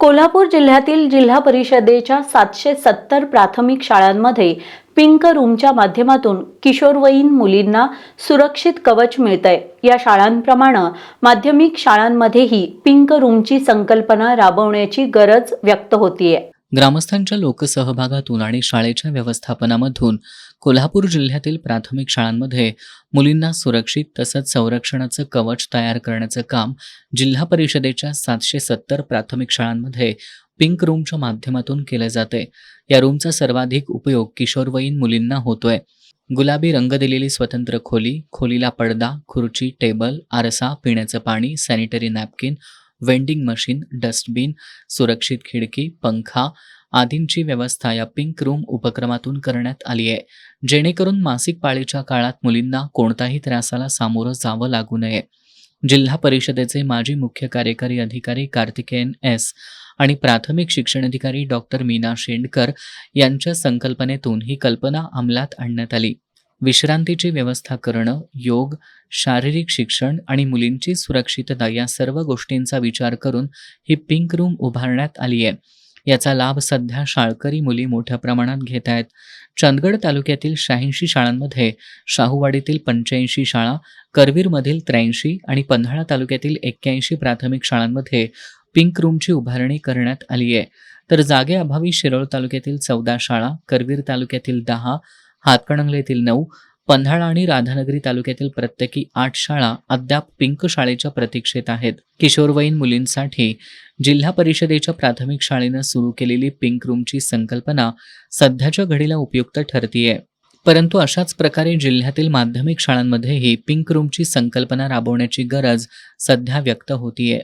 कोल्हापूर जिल्ह्यातील जिल्हा परिषदेच्या 770 प्राथमिक शाळांमध्ये पिंक रूमच्या माध्यमातून किशोरवयीन मुलींना सुरक्षित कवच मिळतंय। या शाळांप्रमाणे माध्यमिक शाळांमध्येही पिंक रूमची संकल्पना राबवण्याची गरज व्यक्त होतीये। ग्रामस्थांच्या लोकसहभागातून आणि शाळेच्या व्यवस्थापनामधून कोल्हापूर जिल्ह्यातील प्राथमिक शाळांमध्ये मुलींना सुरक्षित तसंच संरक्षणाचं कवच तयार करण्याचं काम जिल्हा परिषदेच्या 770 प्राथमिक शाळांमध्ये पिंक रूमच्या माध्यमातून केलं जाते। या रूमचा सर्वाधिक उपयोग किशोरवयीन मुलींना होतोय। गुलाबी रंग दिलेली स्वतंत्र खोली, खोलीला पडदा, खुर्ची, टेबल, आरसा, पिण्याचं पाणी, sanitary napkin, vending machine, dustbin, सुरक्षित खिडकी, पंखा आदींची व्यवस्था या पिंक रूम उपक्रमातून करण्यात आली आहे, जेणेकरून मासिक पाळीच्या काळात मुलींना कोणताही त्रासाला सामोरं जावं लागू नये। जिल्हा परिषदेचे माजी मुख्य कार्यकारी अधिकारी कार्तिकेयन एस आणि प्राथमिक शिक्षणाधिकारी डॉक्टर मीना शेंडकर यांच्या संकल्पनेतून ही कल्पना अंमलात आणण्यात आली। विश्रांतीची व्यवस्था करणं, योग, शारीरिक शिक्षण आणि मुलींची सुरक्षितता या सर्व गोष्टींचा विचार करून ही पिंक रूम उभारण्यात आली आहे। याचा लाभ सध्या शाळकरी मुली मोठ्या प्रमाणात घेत आहेत। चंदगड तालुक्यातील 86 शाळांमध्ये, शाहूवाडीतील 85 शाळा, करवीरमधील 83 आणि पन्हाळा तालुक्यातील 81 प्राथमिक शाळांमध्ये पिंक रूमची उभारणी करण्यात आली आहे। तर जागेअभावी शिरोळ तालुक्यातील 14 शाळा, करवीर तालुक्यातील 10, हातकणंगलेतील 9, पन्हाळा आणि राधानगरी तालुक्यातील प्रत्येकी 8 शाळा अद्याप पिंक शाळेच्या प्रतीक्षेत आहेत। किशोरवयीन मुलींसाठी जिल्हा परिषदेच्या प्राथमिक शाळेनं सुरू केलेली पिंक रूमची संकल्पना सध्याच्या घडीला उपयुक्त ठरतीये। परंतु अशाच प्रकारे जिल्ह्यातील माध्यमिक शाळांमध्येही पिंक रूमची संकल्पना राबवण्याची गरज सध्या व्यक्त होतीये।